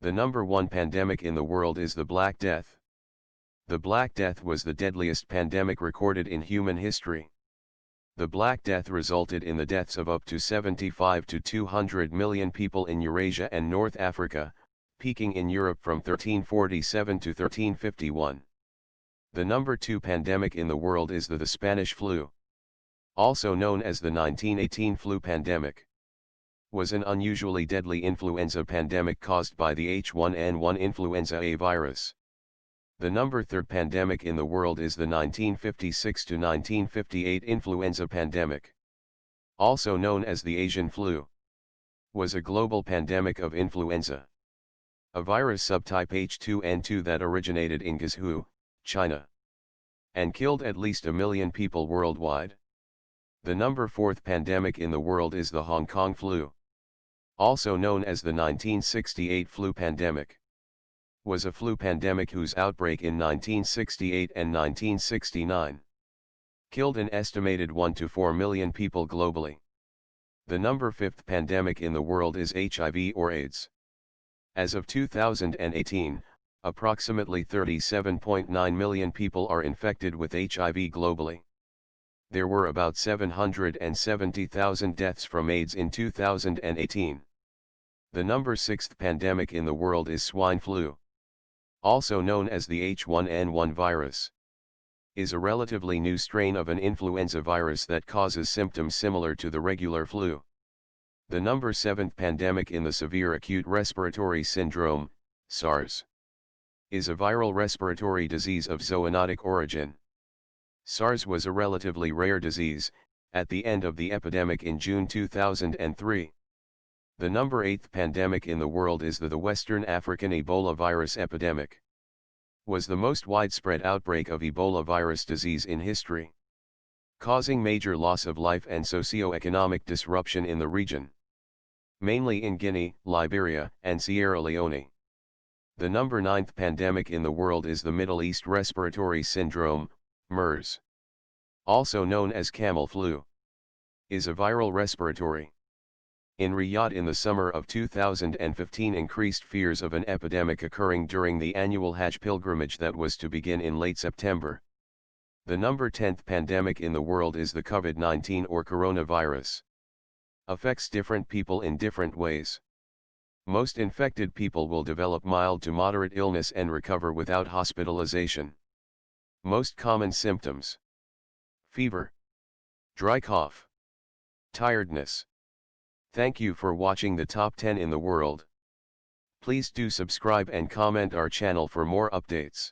The number one pandemic in the world is the Black Death. The Black Death was the deadliest pandemic recorded in human history. The Black Death resulted in the deaths of up to 75 to 200 million people in Eurasia and North Africa, peaking in Europe from 1347 to 1351. The number two pandemic in the world is the Spanish flu, also known as the 1918 flu pandemic. Was an unusually deadly influenza pandemic caused by the H1N1 influenza A virus. The number third pandemic in the world is the 1956 to 1958 influenza pandemic, also known as the Asian flu. Was a global pandemic of influenza, a virus subtype H2N2 that originated in Guizhou, China, and killed at least 1 million people worldwide. The number fourth pandemic in the world is the Hong Kong flu, also known as the 1968 flu pandemic. Was a flu pandemic whose outbreak in 1968 and 1969 killed an estimated 1 to 4 million people globally. The number fifth pandemic in the world is HIV or AIDS. As of 2018, approximately 37.9 million people are infected with HIV globally. There were about 770,000 deaths from AIDS in 2018. The number sixth pandemic in the world is swine flu, also known as the H1N1 virus. Is a relatively new strain of an influenza virus that causes symptoms similar to the regular flu. The number seventh pandemic in the severe acute respiratory syndrome, SARS, is a viral respiratory disease of zoonotic origin. SARS was a relatively rare disease, at the end of the epidemic in June 2003. The number eighth pandemic in the world is the Western African Ebola virus epidemic. Was the most widespread outbreak of Ebola virus disease in history, causing major loss of life and socio-economic disruption in the region, mainly in Guinea, Liberia, and Sierra Leone. The number ninth pandemic in the world is the Middle East Respiratory Syndrome, MERS, also known as camel flu. Is a viral respiratory. In Riyadh in the summer of 2015 increased fears of an epidemic occurring during the annual Hajj pilgrimage that was to begin in late September. The number 10th pandemic in the world is the COVID-19 or coronavirus. Affects different people in different ways. Most infected people will develop mild to moderate illness and recover without hospitalization. Most common symptoms: fever, dry cough, tiredness. Thank you for watching the top 10 in the world. Please do subscribe and comment our channel for more updates.